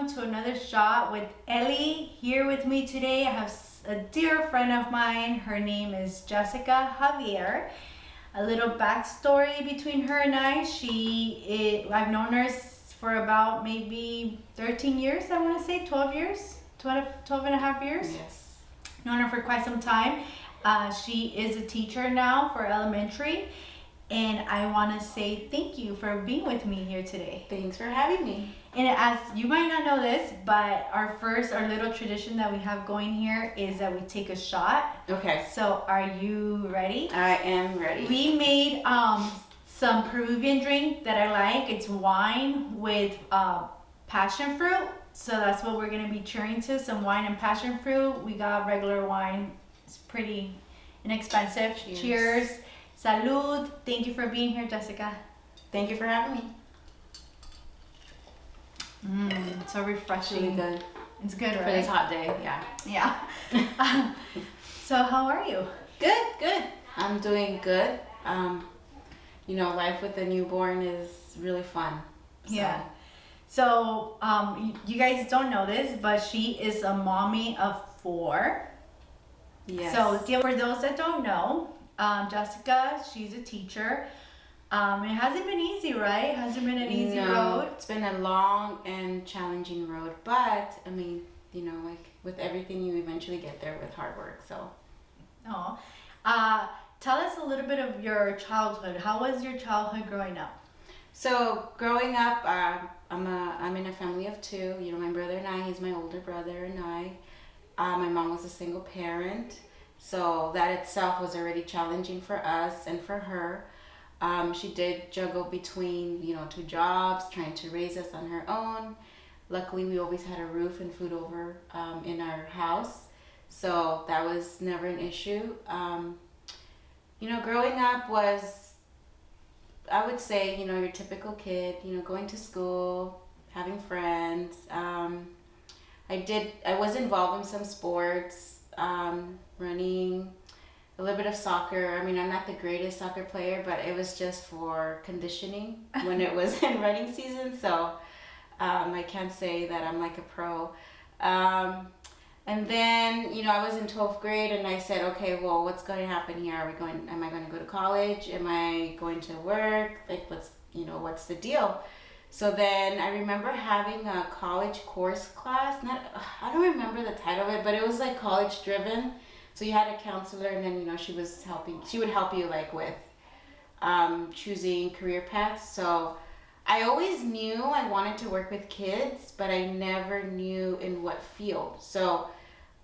welcome to another shot with Ellie. Here with me today, I have a dear friend of mine. Her name is Jessica Javier. A little backstory between her and I. I've known her for about maybe 13 years, I want to say, 12 years, 12 and a half years. Yes. Known her for quite some time. She is a teacher now for elementary. And I want to say thank you for being with me here today. Thanks for having me. And as you might not know this, but our little tradition that we have going here is that we take a shot. Okay. So are you ready? I am ready. We made some Peruvian drink that I like. It's wine with passion fruit. So that's what we're going to be cheering to, some wine and passion fruit. We got regular wine. It's pretty inexpensive. Cheers. Salud. Thank you for being here, Jessica. Thank you for having me. So refreshing. Really good. It's good, right? For this hot day, yeah. Yeah. So how are you? Good. I'm doing good. Life with a newborn is really fun. Yeah. So, you guys don't know this, but she is a mommy of 4. Yes. So, for those that don't know, Jessica, she's a teacher. It hasn't been easy, right? It hasn't been an easy road. It's been a long and challenging road, but with everything, you eventually get there with hard work. So. Oh. Tell us a little bit of your childhood. How was your childhood growing up? So growing up, I'm in a family of 2. My brother and I. He's my older brother and I. My mom was a single parent, so that itself was already challenging for us and for her. She did juggle between 2 jobs, trying to raise us on her own. Luckily, we always had a roof and food over in our house, so that was never an issue. Growing up was, I would say, your typical kid, going to school, having friends. I was involved in some sports, running, a little bit of soccer. I'm not the greatest soccer player, but it was just for conditioning when it was in running season. So I can't say that I'm like a pro. And then, I was in 12th grade and I said, okay, well, what's going to happen here? Am I going to go to college? Am I going to work? What's the deal? So then I remember having a college course class. I don't remember the title of it, but it was like college driven. So you had a counselor and then, she would help you with choosing career paths. So I always knew I wanted to work with kids, but I never knew in what field. So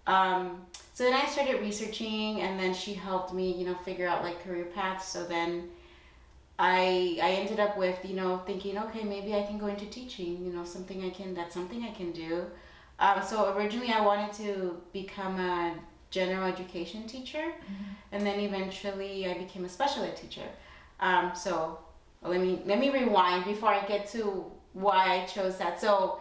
then I started researching, and then she helped me, figure out career paths. So then I ended up with, thinking, okay, maybe I can go into teaching, that's something I can do. So originally I wanted to become a general education teacher, and then eventually I became a special ed teacher. So let me rewind before I get to why I chose that. So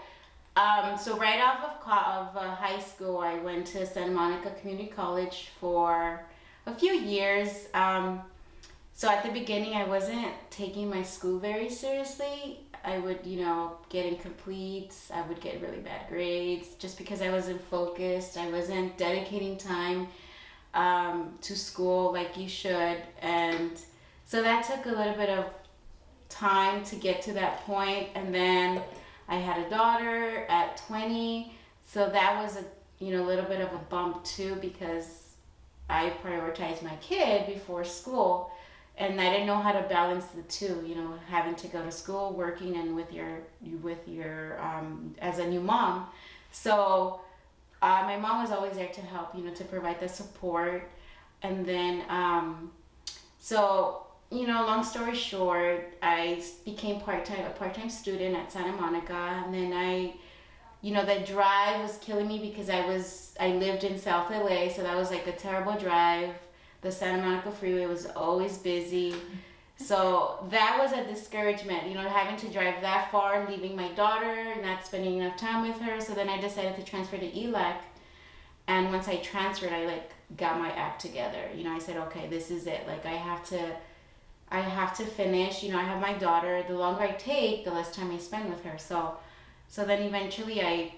right off of high school, I went to Santa Monica Community College for a few years. So at the beginning, I wasn't taking my school very seriously. I would, get incompletes. I would get really bad grades just because I wasn't focused. I wasn't dedicating time to school like you should. And so that took a little bit of time to get to that point. And then I had a daughter at 20. So that was a little bit of a bump too, because I prioritized my kid before school. And I didn't know how to balance the two, having to go to school, working, and with your as a new mom. So my mom was always there to help, to provide the support. And then, long story short, I became a part-time student at Santa Monica. And then the drive was killing me because I lived in South LA, so that was a terrible drive. The Santa Monica freeway was always busy. So that was a discouragement, having to drive that far, leaving my daughter, not spending enough time with her. So then I decided to transfer to ELAC. And once I transferred, I got my act together. I said, okay, this is it. I have to finish. I have my daughter. The longer I take, the less time I spend with her. So So then eventually I,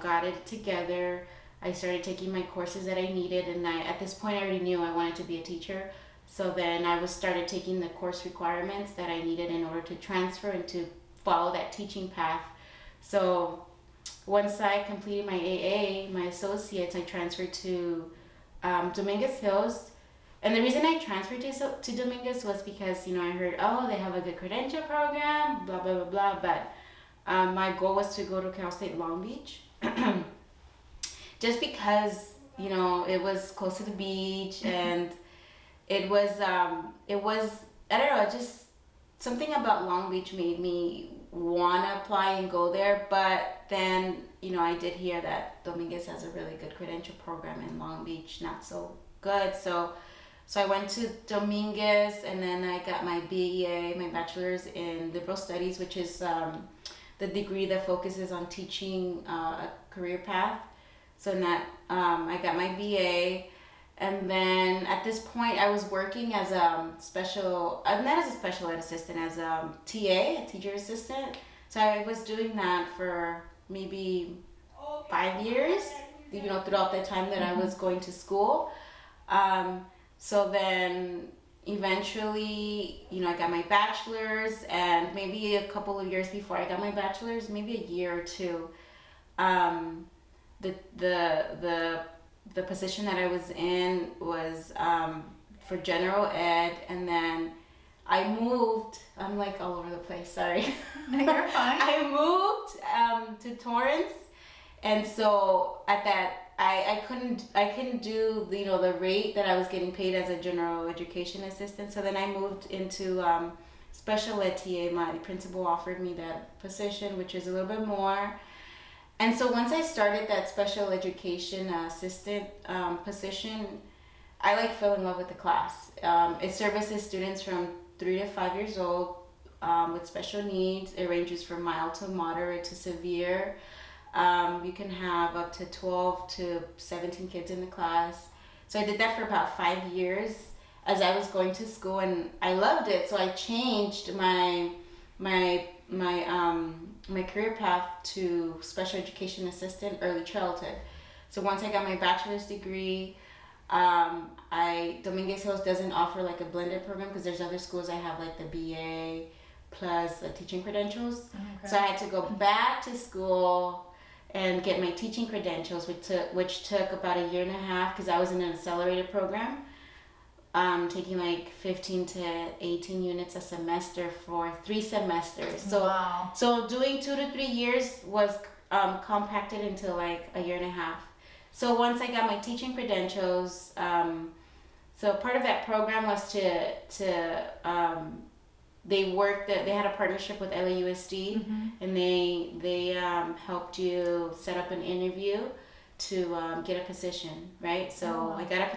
got it together. I started taking my courses that I needed, and at this point I already knew I wanted to be a teacher. So then I started taking the course requirements that I needed in order to transfer and to follow that teaching path. So once I completed my AA, my associates, I transferred to Dominguez Hills. And the reason I transferred to Dominguez was because, I heard, oh, they have a good credential program, blah, blah, blah, blah. But my goal was to go to Cal State Long Beach. Just because, it was close to the beach, and it was, I don't know, just something about Long Beach made me want to apply and go there. But then, I did hear that Dominguez has a really good credential program, and Long Beach not so good. So I went to Dominguez, and then I got my BEA, my bachelor's in liberal studies, which is the degree that focuses on teaching a career path. So in that, I got my BA. And then at this point, I was working as a not as a special ed assistant, as a TA, a teacher assistant. So I was doing that for maybe 5 years, throughout the time that I was going to school. So then eventually, I got my bachelor's, and maybe a couple of years before I got my bachelor's, maybe a year or two, the position that I was in was for general ed, and then I moved. I'm like all over the place. Sorry. No, you're fine. I moved to Torrance, and so at that I couldn't do the rate that I was getting paid as a general education assistant. So then I moved into special ed TA. My principal offered me that position, which is a little bit more. And so once I started that special education assistant position, I fell in love with the class. It services students from 3 to 5 years old with special needs. It ranges from mild to moderate to severe. You can have up to 12 to 17 kids in the class. So I did that for about 5 years as I was going to school, and I loved it. So I changed my career path to special education assistant, early childhood. So once I got my bachelor's degree, Dominguez Hills doesn't offer a blended program, because there's other schools that have the BA plus the teaching credentials. Okay. So I had to go back to school and get my teaching credentials, which took about a year and a half, because I was in an accelerated program. Taking 15 to 18 units a semester for 3 semesters. So, wow. So doing 2 to 3 years was compacted into a year and a half. So once I got my teaching credentials, so part of that program was they had a partnership with LAUSD, mm-hmm. and they helped you set up an interview to get a position, right? So I got a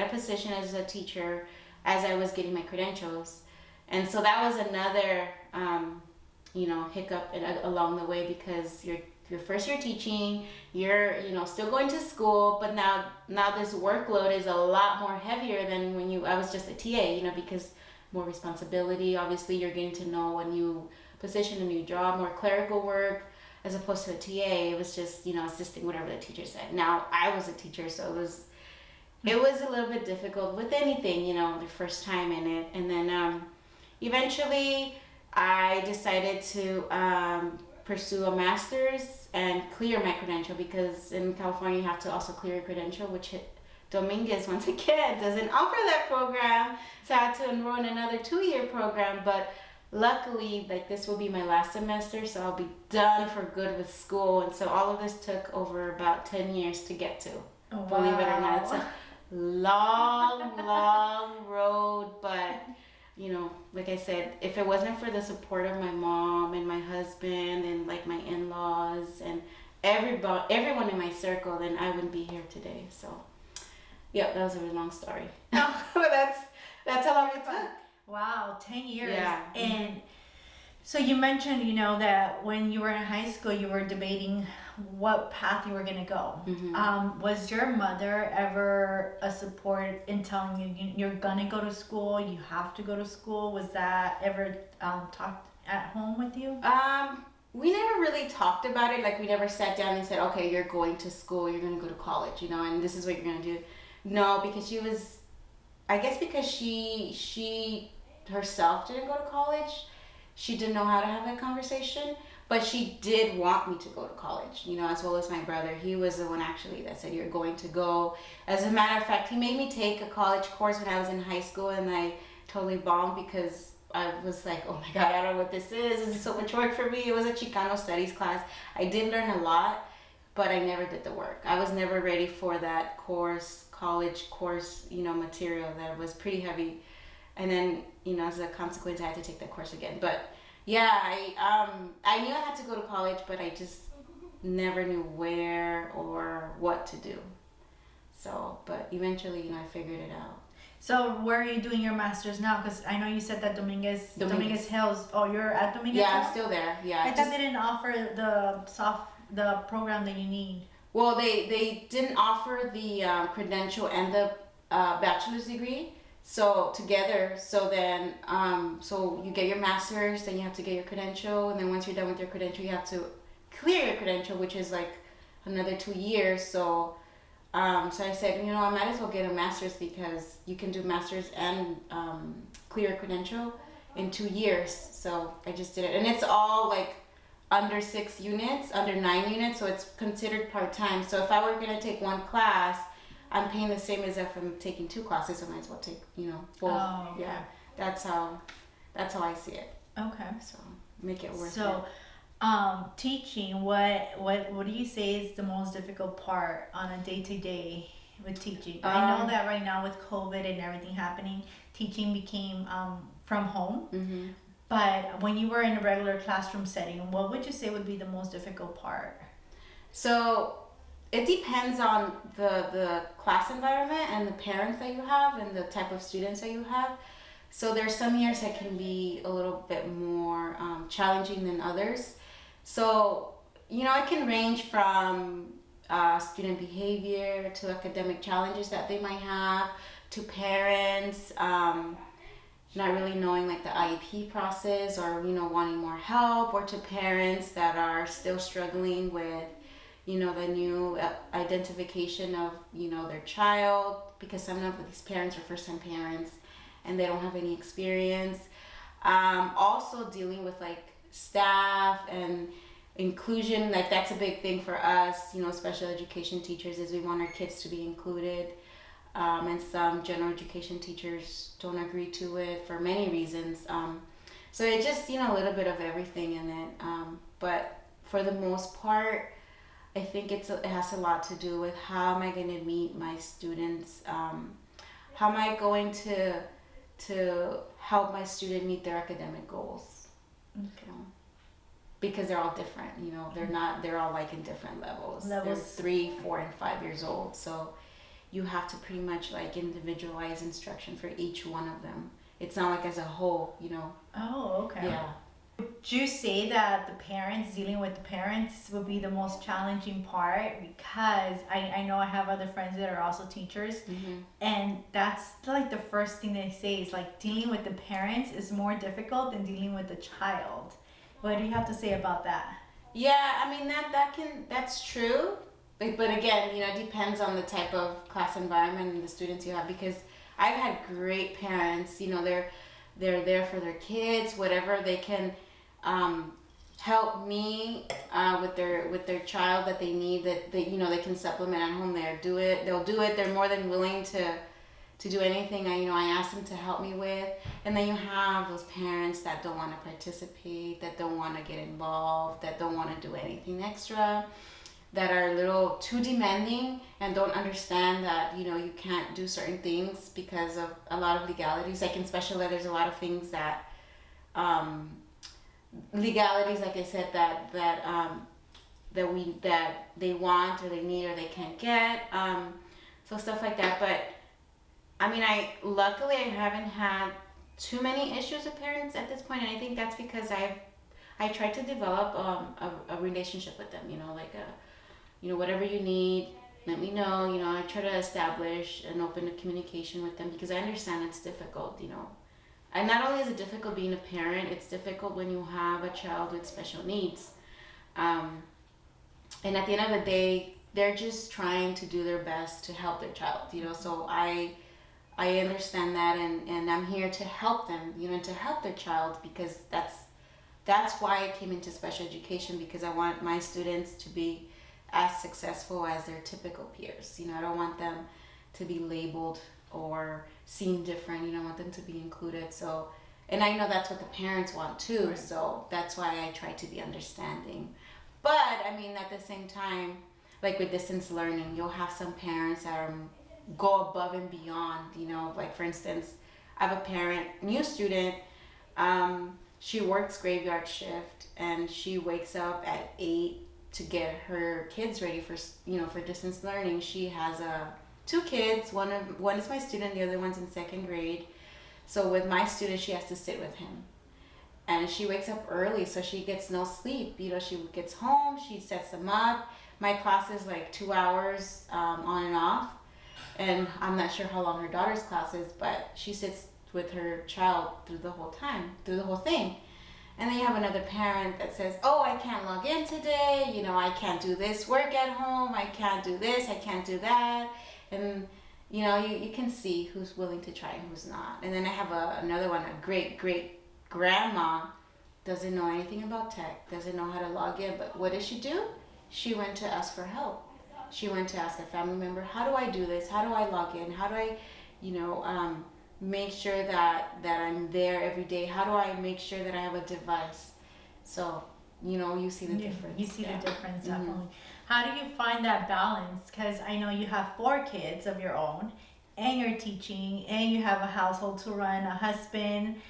position as a teacher as I was getting my credentials, and so that was another hiccup along the way, because your first year teaching, you're still going to school, but now this workload is a lot more heavier than when I was just a TA, because more responsibility. Obviously, you're getting to know a new position, a new job, more clerical work. As opposed to a TA, it was just, assisting whatever the teacher said. Now, I was a teacher, so it was a little bit difficult with anything, the first time in it. And then eventually, I decided to pursue a master's and clear my credential, because in California, you have to also clear your credential, which Dominguez, once again, doesn't offer that program. So I had to enroll in another 2-year program, but luckily, this will be my last semester, so I'll be done for good with school. And so all of this took over about 10 years to get to. Oh, wow. Believe it or not, it's a long road. But, like I said, if it wasn't for the support of my mom and my husband and my in-laws and everyone in my circle, then I wouldn't be here today. So, yeah, that was a really long story. But that's how long it took. Wow, 10 years. Yeah. And so you mentioned, that when you were in high school, you were debating what path you were going to go. Mm-hmm. Was your mother ever a support in telling you you're going to go to school, you have to go to school? Was that ever talked at home with you? we never really talked about it. Like we never sat down and said, okay, you're going to school, you're going to go to college, you know, and this is what you're going to do. No, because she was, I guess because she herself didn't go to college, she didn't know how to have that conversation. But she did want me to go to college, you know, as well as my brother. He was the one actually that said, you're going to go. As a matter of fact, he made me take a college course when I was in high school, and I totally bombed because I was like, oh my God, I don't know what this is. This is so much work for me. It was a Chicano studies class. I did learn a lot, but I never did the work. I was never ready for that course, college course, you know, material that was pretty heavy. And then, you know, as a consequence, I had to take that course again. But yeah, I knew I had to go to college, but I just never knew where or what to do. So, but eventually, you know, I figured it out. So where are you doing your master's now? Because I know you said that Dominguez Hills. Oh, you're at Dominguez Yeah, Hills? I'm still there. Yeah. I thought they didn't offer the program that you need. Well, they didn't offer the credential and the bachelor's degree. So together, so then, so you get your master's, then you have to get your credential, and then once you're done with your credential, you have to clear your credential, which is like another 2 years. So, so I said, you know, I might as well get a master's because you can do master's and clear your credential in 2 years. So I just did it, and it's all like under 6 units, under 9 units, so it's considered part-time. So if I were gonna take one class, I'm paying the same as if I'm taking 2 classes, so I might as well take, you know, both. Oh, okay. Yeah, that's how I see it. Okay. So make it worth it. So, teaching. What do you say is the most difficult part on a day-to-day with teaching? I know that right now with COVID and everything happening, teaching became from home. Mm-hmm. But when you were in a regular classroom setting, what would you say would be the most difficult part? So it depends on the class environment and the parents that you have and the type of students that you have. So there's some years that can be a little bit more challenging than others. So, you know, it can range from student behavior to academic challenges that they might have, to parents not really knowing like the IEP process, or, you know, wanting more help, or to parents that are still struggling with, you know, the new identification of, you know, their child, because some of these parents are first-time parents and they don't have any experience. Also dealing with like staff and inclusion, like that's a big thing for us, you know, special education teachers, is we want our kids to be included. And some general education teachers don't agree to it for many reasons. So it just, you know, a little bit of everything in it. But for the most part, I think it has a lot to do with how am I going to meet my students? How am I going to help my student meet their academic goals? Okay. You know? Because they're all different, you know, they're all like in different levels. They're 3, 4, and 5 years old. So you have to pretty much like individualize instruction for each one of them. It's not like as a whole, you know. Oh, okay. Yeah. Would you say that the parents, dealing with the parents, would be the most challenging part? Because I know I have other friends that are also teachers, Mm-hmm. and that's like the first thing they say is like dealing with the parents is more difficult than dealing with the child. What do you have to say about that? Yeah, I mean that's true. But again, you know, it depends on the type of class environment and the students you have, because I've had great parents, you know, they're there for their kids, whatever they can help me with their child that they need, that they, you know, they can supplement at home. They'll do it. They're more than willing to do anything I ask them to help me with. And then you have those parents that don't want to participate, that don't want to get involved, that don't want to do anything extra, that are a little too demanding and don't understand that, you know, you can't do certain things because of a lot of legalities. Like in special ed, there's a lot of things that legalities, like I said, that they want or they need or they can't get. So stuff like that. But I mean, luckily I haven't had too many issues with parents at this point, and I think that's because I tried to develop a relationship with them. You know, like whatever you need, let me know. You know, I try to establish an open communication with them, because I understand it's difficult. You know, and not only is it difficult being a parent, it's difficult when you have a child with special needs. And at the end of the day, they're just trying to do their best to help their child, so I understand that, and I'm here to help them, to help their child, because that's why I came into special education, because I want my students to be as successful as their typical peers. I don't want them to be labeled or seen different. I want them to be included. So, and I know that's what the parents want too. Right. So that's why I try to be understanding. But I mean, at the same time, like with distance learning, you'll have some parents that go above and beyond. Like for instance, I have a parent, new student. She works graveyard shift, and she wakes up at 8 to get her kids ready for for distance learning. She has two kids. One is my student, the other one's in 2nd grade. So with my student, she has to sit with him, and she wakes up early, so she gets no sleep. She gets home, she sets them up. My class is like 2 hours on and off, and I'm not sure how long her daughter's class is, but she sits with her child through the whole thing. And then you have another parent that says, oh, I can't log in today, I can't do this work at home, I can't do this, I can't do that. And you can see who's willing to try and who's not. And then I have another one, a great grandma, doesn't know anything about tech, doesn't know how to log in, but what did she do? She went to ask for help. She went to ask a family member, how do I do this? How do I log in? How do I, make sure that I'm there every day? How do I make sure that I have a device? So, you see the difference. You see the difference, definitely. Mm-hmm. How do you find that balance? Because I know you have 4 kids of your own, and you're teaching, and you have a household to run, a husband.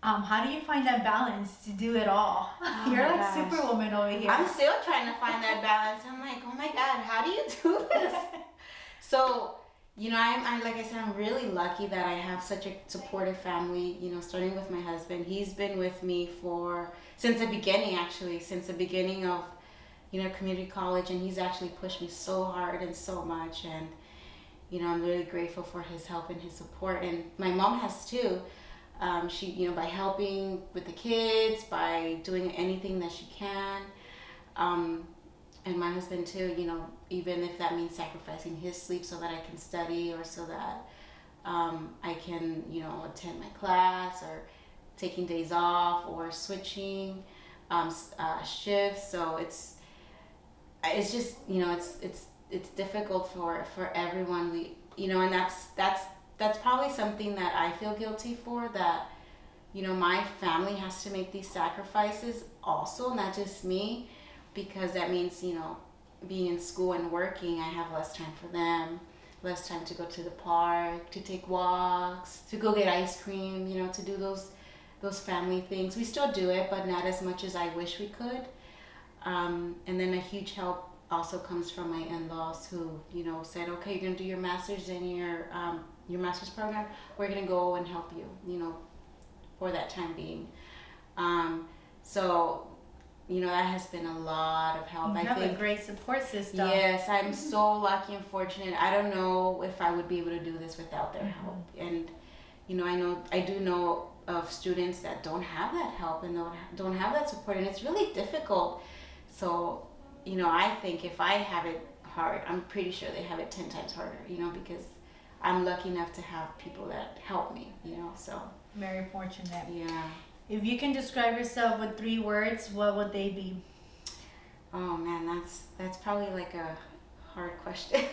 How do you find that balance to do it all? Oh, you're like gosh. Superwoman over here. I'm still trying to find that balance. I'm like, oh my God, how do you do this? So, I'm like I said, I'm really lucky that I have such a supportive family, starting with my husband. He's been with me since the beginning of, community college, and he's actually pushed me so hard and so much. And, I'm really grateful for his help and his support. And my mom has too. She, by helping with the kids, by doing anything that she can. And my husband too, even if that means sacrificing his sleep so that I can study, or so that I can, attend my class, or taking days off, or switching shifts. So it's just, it's difficult for everyone. And that's probably something that I feel guilty for, that, my family has to make these sacrifices also, not just me, because that means, being in school and working, I have less time for them, less time to go to the park, to take walks, to go get ice cream, to do those family things. We still do it, but not as much as I wish we could. And then a huge help also comes from my in-laws, who, said, okay, you're going to do your master's in your master's program. We're going to go and help you, for that time being. So, that has been a lot of help. You have a great support system. Yes, I'm so lucky and fortunate. I don't know if I would be able to do this without their help. And, I do know of students that don't have that help and don't have that support, and it's really difficult. So, I think if I have it hard, I'm pretty sure they have it 10 times harder, because I'm lucky enough to have people that help me, so. Very fortunate. Yeah. If you can describe yourself with 3 words, what would they be? Oh man, that's probably like a hard question.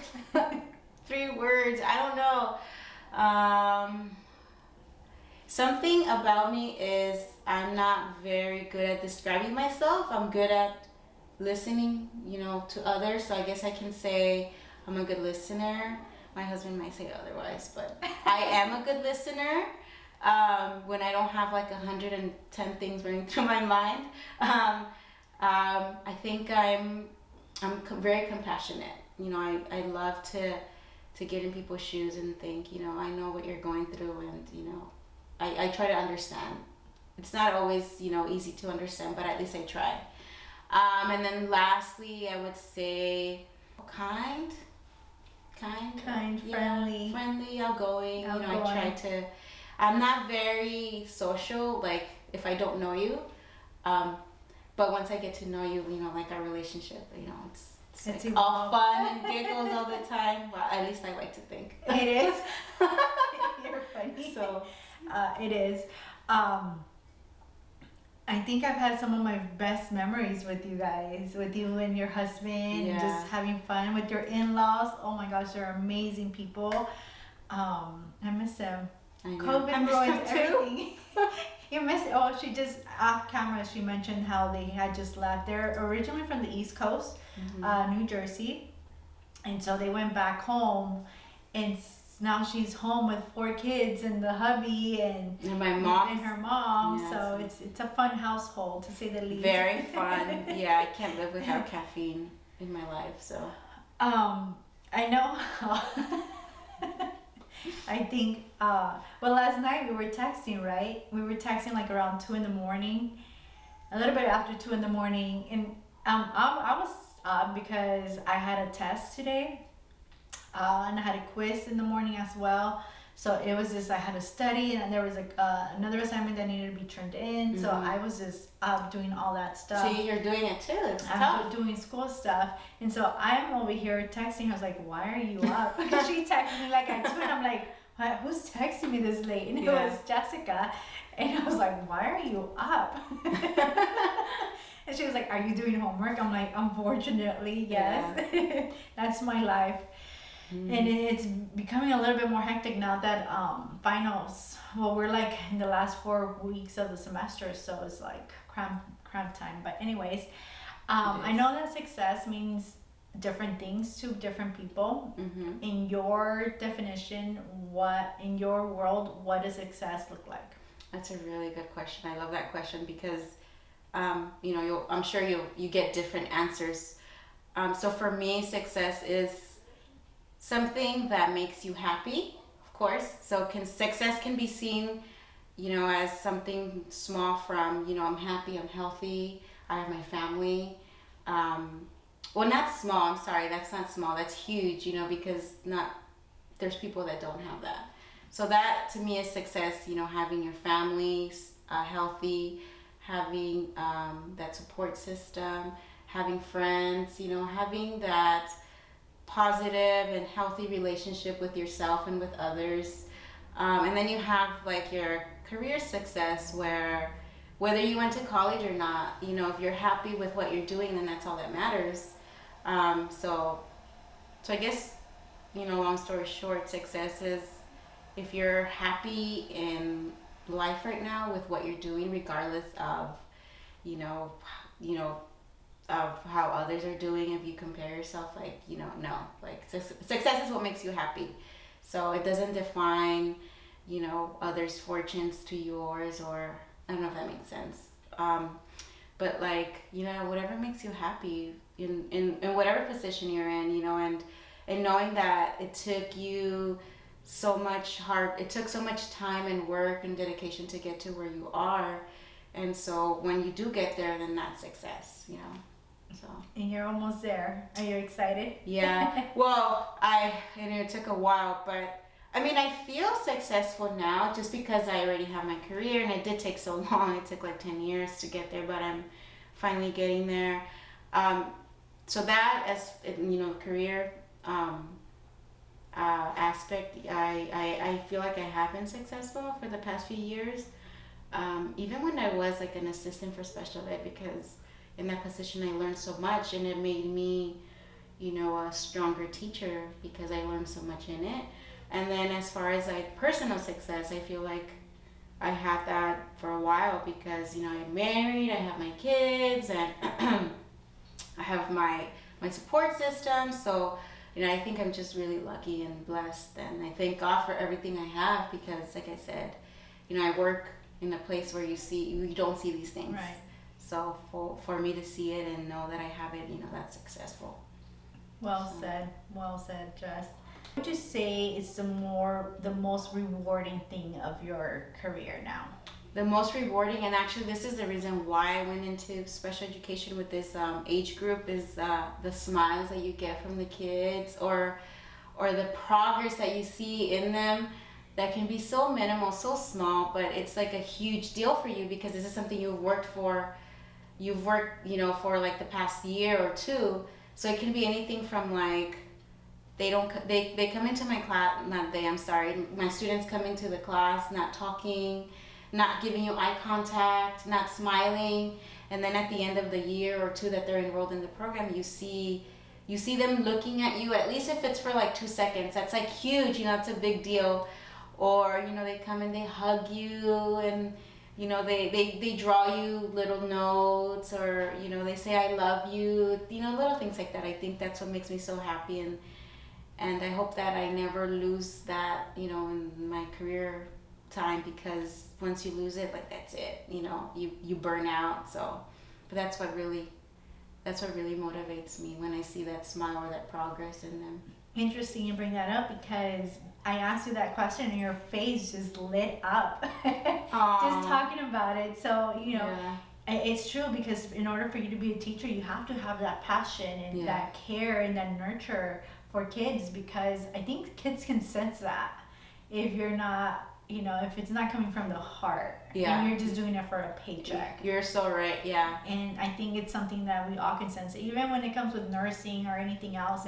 3 words, I don't know. Something about me is I'm not very good at describing myself. I'm good at listening, to others. So I guess I can say I'm a good listener. My husband might say otherwise, but I am a good listener. When I don't have like 110 things running through my mind. I think I'm very compassionate. I love to get in people's shoes and think, I know what you're going through, and I try to understand. It's not always easy to understand, but at least I try. And then lastly, I would say kind, friendly, outgoing. I try to. I'm not very social, like if I don't know you, but once I get to know you, like our relationship, it's like evolved. all fun and giggles all the time. Well, at least I like to think. It is. You're funny. So it is. I think I've had some of my best memories with you guys, with you and your husband, and just having fun with your in-laws. Oh my gosh, they're amazing people. I miss them. COVID ruined everything. You miss it. Oh, she just off camera. She mentioned how they had just left. They're originally from the East Coast, New Jersey, and so they went back home, and now she's home with 4 kids and the hubby and my mom and her mom. Yeah, so it's a fun household, to say the least. Very fun. Yeah, I can't live without caffeine in my life. So I know. I think well, last night we were texting, right? We were texting like around 2 a.m, a little bit after 2 a.m, and I was up because I had a test today. And I had a quiz in the morning as well. So it was just, I had to study, and there was another assignment that needed to be turned in. So I was just doing all that stuff. So you're doing it too. It's I'm tough. doing school stuff. And so I'm over here texting. I was like, why are you up? She texted me like at 2, and I'm like, who's texting me this late? And it was Jessica. And I was like, why are you up? And she was like, are you doing homework? I'm like, unfortunately, yes. Yeah. That's my life. And it's becoming a little bit more hectic now that finals. Well, we're like in the last 4 weeks of the semester, so it's like cramp time. But anyways, I know that success means different things to different people. In your definition, in your world, what does success look like? That's a really good question. I love that question because I'm sure you get different answers. So for me, success is something that makes you happy, of course. So success can be seen, as something small from, I'm happy, I'm healthy, I have my family. Well, not small, I'm sorry, that's not small, that's huge, because there's people that don't have that. So that to me is success, having your family healthy, having that support system, having friends, having that positive and healthy relationship with yourself and with others. And then you have like your career success, where whether you went to college or not, if you're happy with what you're doing, then that's all that matters. So I guess, long story short, success is if you're happy in life right now with what you're doing, regardless of, of how others are doing. If you compare yourself, no, success is what makes you happy. So it doesn't define, others' fortunes to yours, or I don't know if that makes sense. But whatever makes you happy in whatever position you're in, and knowing that it took you so much time and work and dedication to get to where you are. And so when you do get there, then that's success, So. And you're almost there. Are you excited? Yeah. Well, it took a while, but I feel successful now just because I already have my career, and it did take so long. It took like 10 years to get there, but I'm finally getting there. So that as career aspect, I feel like I have been successful for the past few years. Even when I was like an assistant for special ed, because in that position I learned so much, and it made me, a stronger teacher because I learned so much in it. And then as far as like personal success, I feel like I had that for a while because, I'm married, I have my kids, and I have my support system. So, I think I'm just really lucky and blessed, and I thank God for everything I have because, like I said, I work in a place where you don't see these things. Right. So for me to see it and know that I have it, that's successful. Well said, Jess. What would you say is the most rewarding thing of your career now? The most rewarding, and actually this is the reason why I went into special education with this age group, is the smiles that you get from the kids, or the progress that you see in them. That can be so minimal, so small, but it's like a huge deal for you because this is something you've worked for, you've worked, for like the past year or two. So it can be anything from like they come into my class, not they, I'm sorry, my students come into the class not talking, not giving you eye contact, not smiling, and then at the end of the year or two that they're enrolled in the program, you see them looking at you, at least if it's for like 2 seconds. That's like huge, it's a big deal. Or, they come and they hug you, and they draw you little notes, or they say I love you, little things like that. I think that's what makes me so happy, and I hope that I never lose that, in my career time, because once you lose it, like that's it, you burn out. So, but that's what really motivates me, when I see that smile or that progress in them. Interesting you bring that up, because I asked you that question and your face just lit up just talking about it. So, Yeah. It's true, because in order for you to be a teacher, you have to have that passion and that care and that nurture for kids, because I think kids can sense that if you're not, if it's not coming from the heart, and you're just doing it for a paycheck. You're so right, yeah. And I think it's something that we all can sense, even when it comes with nursing or anything else.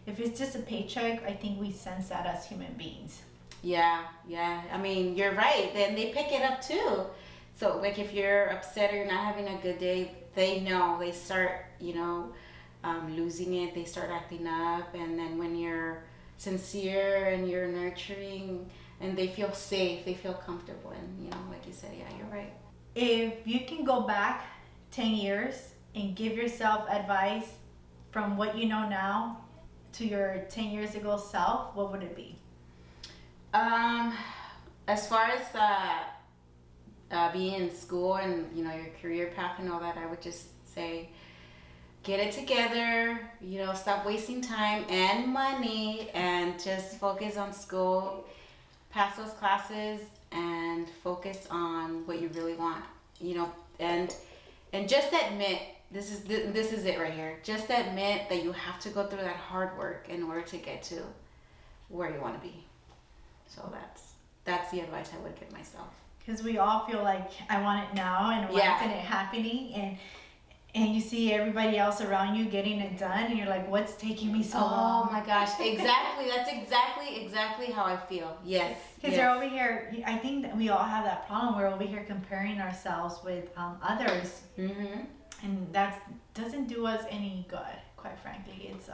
If it's just a paycheck, I think we sense that as human beings. Yeah. I mean, you're right. Then they pick it up too. So, like, if you're upset or you're not having a good day, they know. They start, losing it. They start acting up. And then when you're sincere and you're nurturing, and they feel safe, they feel comfortable. And, like you said, yeah, you're right. If you can go back 10 years and give yourself advice from what you know now to your 10 years ago self, what would it be? As far as being in school and your career path and all that, I would just say, get it together. Stop wasting time and money, and just focus on school, pass those classes, and focus on what you really want. And just admit, this is it right here. Just admit that you have to go through that hard work in order to get to where you want to be. So that's the advice I would give myself. Because we all feel like I want it now, and why isn't it happening? And you see everybody else around you getting it done, and you're like, what's taking me so long? Oh my gosh, exactly. That's exactly how I feel. Yes. Because they're over here, I think that we all have that problem. We're over here comparing ourselves with others. Mm-hmm. And that doesn't do us any good, quite frankly. It's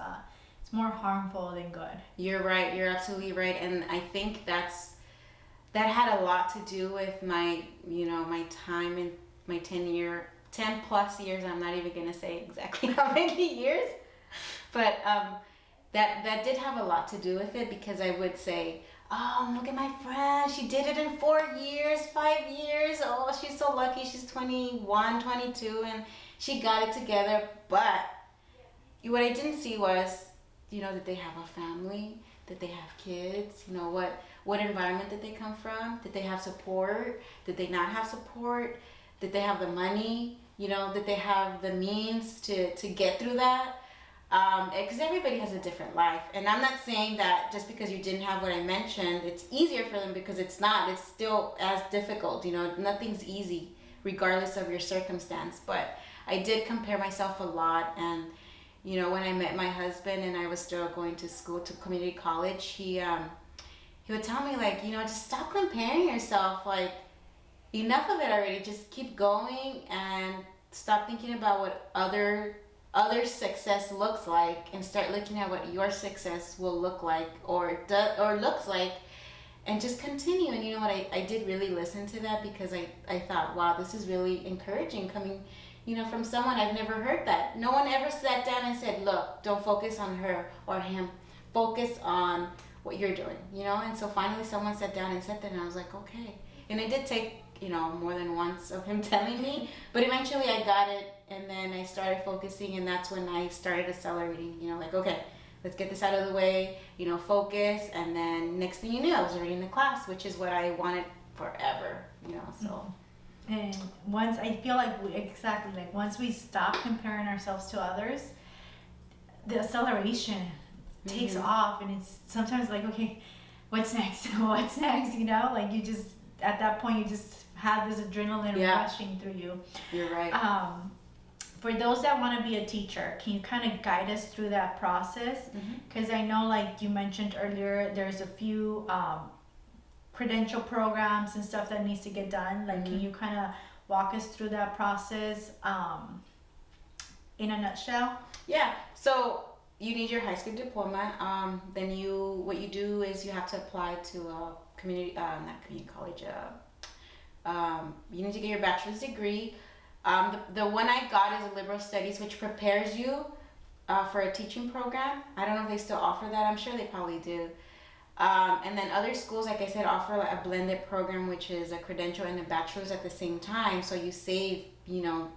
more harmful than good. You're right. You're absolutely right. And I think that had a lot to do with my, my time in my 10 plus years. I'm not even going to say exactly how many years, but that did have a lot to do with it, because I would say, oh, look at my friend. She did it in 4 years, 5 years. Oh, she's so lucky. She's 21, 22, and she got it together. But what I didn't see was, that they have a family, that they have kids, what environment did they come from? Did they have support? Did they not have support? Did they have the money? Did they have the means to get through that? Because everybody has a different life. And I'm not saying that just because you didn't have what I mentioned, it's easier for them, because it's not. It's still as difficult. Nothing's easy regardless of your circumstance. But I did compare myself a lot. And, when I met my husband and I was still going to school, to community college, he would tell me, like, just stop comparing yourself. Like, enough of it already. Just keep going and stop thinking about what other success looks like, and start looking at what your success will look like or looks like, and just continue. And you know what, I did really listen to that, because I thought, wow, this is really encouraging coming from someone. I've never heard that. No one ever sat down and said, look, don't focus on her or him, focus on what you're doing, and so finally someone sat down and said that, and I was like, okay. And it did take more than once of him telling me, but eventually I got it, and then I started focusing, and that's when I started accelerating, like, okay, let's get this out of the way, focus, and then next thing you knew, I was already in the class, which is what I wanted forever, so. And once, I feel like once we stop comparing ourselves to others, the acceleration takes off, and it's sometimes like, okay, what's next? What's next? Like, you just, at that point, you just have this adrenaline rushing through you. You're right. for those that want to be a teacher, can you kind of guide us through that process? Because I know, like you mentioned earlier, there's a few credential programs and stuff that needs to get done. Like, can you kind of walk us through that process in a nutshell? Yeah. So you need your high school diploma. Then what you do is you have to apply to a community, not community college. You need to get your bachelor's degree. The one I got is a liberal studies, which prepares you for a teaching program. I don't know if they still offer that. I'm sure they probably do. And then other schools, like I said, offer a blended program, which is a credential and a bachelor's at the same time. So you save,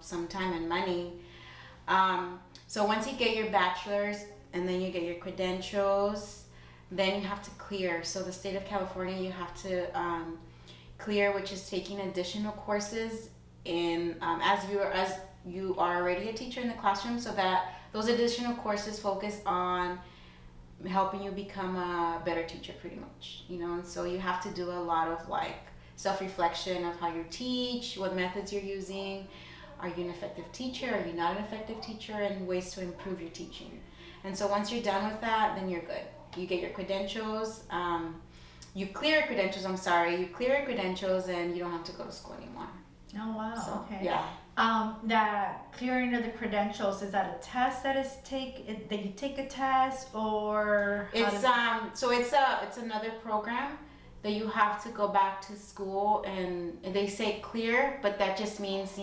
some time and money. So once you get your bachelor's and then you get your credentials, then you have to clear. So the state of California, you have to clear, which is taking additional courses in as you are already a teacher in the classroom, so that those additional courses focus on helping you become a better teacher, pretty much, and so you have to do a lot of like self-reflection of how you teach, what methods you're using. Are you an effective teacher? Are you not an effective teacher? And ways to improve your teaching. And so once you're done with that, then you're good. You get your credentials. You clear your credentials, and you don't have to go to school anymore. Oh, wow. So, okay. Yeah. That clearing of the credentials, is that a test that you take a test, or it's another program that you have to go back to school, and they say clear, but that just means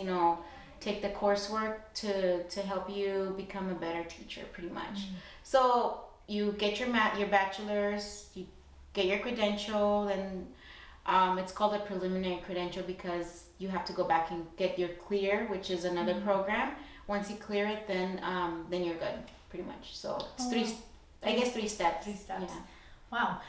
take the coursework to help you become a better teacher, pretty much. So you get your bachelor's, you get your credential, and it's called a preliminary credential because you have to go back and get your clear, which is another program. Once you clear it, then you're good, pretty much. So it's three steps. 3 steps. Yeah. Wow.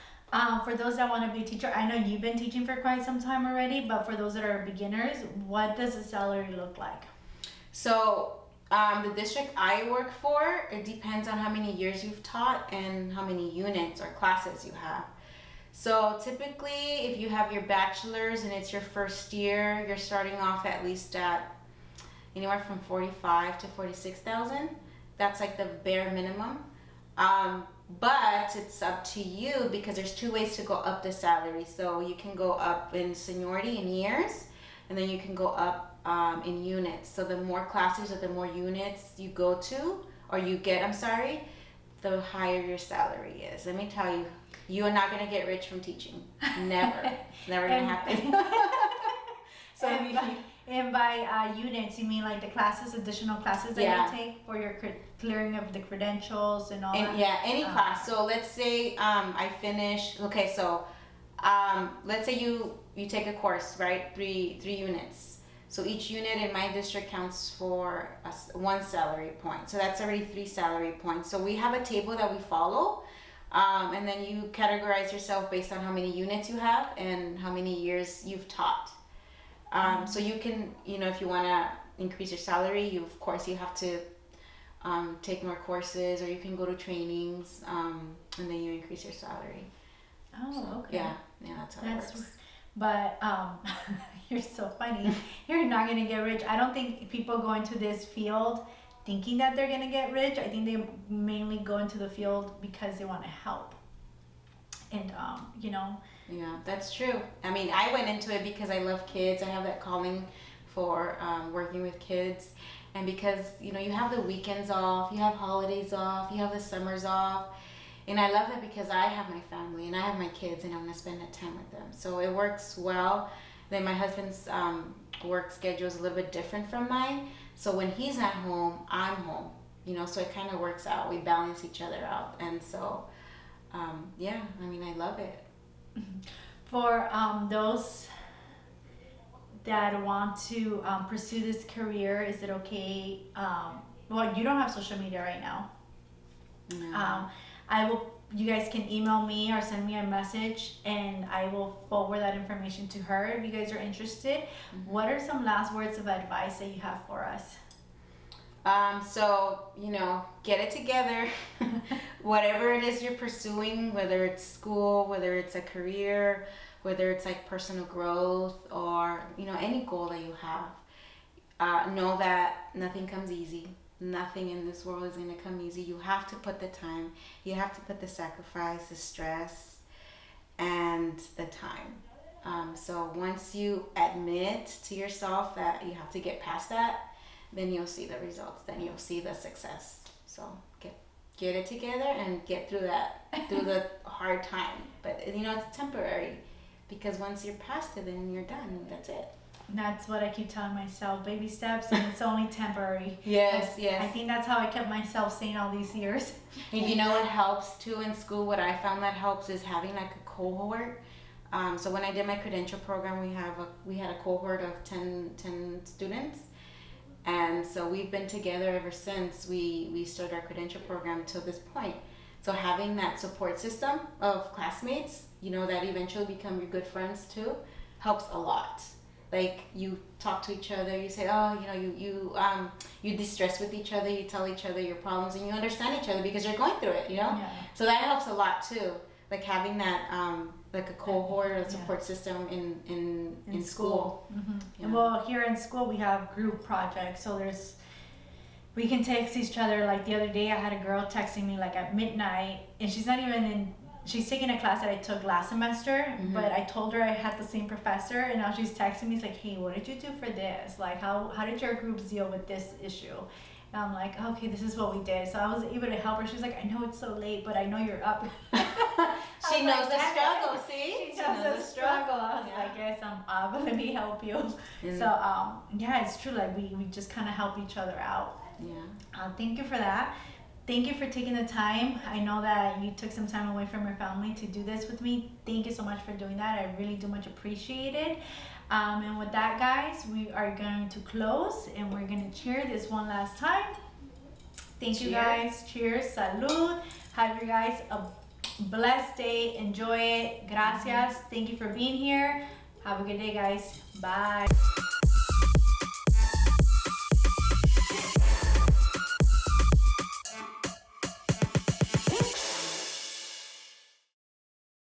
For those that want to be a teacher, I know you've been teaching for quite some time already, but for those that are beginners, what does the salary look like? So the district I work for, it depends on how many years you've taught and how many units or classes you have. So typically, if you have your bachelor's and it's your first year, you're starting off at least at anywhere from 45 to 46,000. That's like the bare minimum. But it's up to you because there's 2 ways to go up the salary. So you can go up in seniority in years, and then you can go up in units. So the more classes or the more units you go to, or you get, the higher your salary is. Let me tell you, you are not going to get rich from teaching. Never. It's never going to happen. So and by units, you mean like the classes, additional classes that you take for your clearing of the credentials and all that? Yeah, any class. So let's say I finish. Okay, so let's say you take a course, right? Three units. So each unit in my district counts for 1 salary point. So that's already 3 salary points. So we have a table that we follow. And then you categorize yourself based on how many units you have and how many years you've taught. So you can, if you want to increase your salary, you have to take more courses, or you can go to trainings, and then you increase your salary. Oh, okay. Yeah, that's how it works. But you're so funny. You're not going to get rich. I don't think people go into this field thinking that they're going to get rich. I think they mainly go into the field because they want to help. And, Yeah, that's true. I mean, I went into it because I love kids. I have that calling for working with kids. And because, you have the weekends off, you have holidays off, you have the summers off. And I love it because I have my family and I have my kids and I want to spend that time with them. So it works well. Then my husband's work schedule is a little bit different from mine. So when he's at home, I'm home. So it kind of works out. We balance each other out. And so, I love it. For those that want to pursue this career, is it okay? Well, you don't have social media right now. No. You guys can email me or send me a message, and I will forward that information to her if you guys are interested. Mm-hmm. What are some last words of advice that you have for us? So, get it together. Whatever it is you're pursuing, whether it's school, whether it's a career, whether it's like personal growth, or, any goal that you have. know that nothing comes easy. Nothing in this world is going to come easy. You have to put the time, you have to put the sacrifice, the stress, and the time. So once you admit to yourself that you have to get past that, then you'll see the results, then you'll see the success. So get it together and get through the hard time. But it's temporary, because once you're past it, then you're done. That's it. And that's what I keep telling myself, baby steps, and it's only temporary. Yes. I think that's how I kept myself sane all these years. And what helps too in school, what I found that helps is having like a cohort. So when I did my credential program, we had a cohort of 10 students. And so we've been together ever since we started our credential program till this point. So having that support system of classmates, that eventually become your good friends too, helps a lot. Like, you talk to each other, you say, you distress with each other, you tell each other your problems, and you understand each other because you're going through it, Yeah. So that helps a lot too. Like having that, like a cohort or a support system in school. Mm-hmm. Yeah. And well, here in school we have group projects, so we can text each other. Like the other day I had a girl texting me like at midnight, and she's taking a class that I took last semester, but I told her I had the same professor, and now she's texting me. It's like, hey, what did you do for this? Like, how did your groups deal with this issue? And I'm like, okay, this is what we did. So I was able to help her. She's like, I know it's so late, but I know you're up. She knows the struggle, see? She knows the struggle. I was like, yes, I'm up. Let me help you. So, it's true. Like, we just kind of help each other out. Yeah. Thank you for that. Thank you for taking the time. I know that you took some time away from your family to do this with me. Thank you so much for doing that. I really do much appreciate it. And with that, guys, we are going to close, and we're going to cheer this one last time. Thank you, guys. Cheers. Salud. Have you guys a blessed day. Enjoy it. Gracias. Thank you for being here. Have a good day, guys. Bye.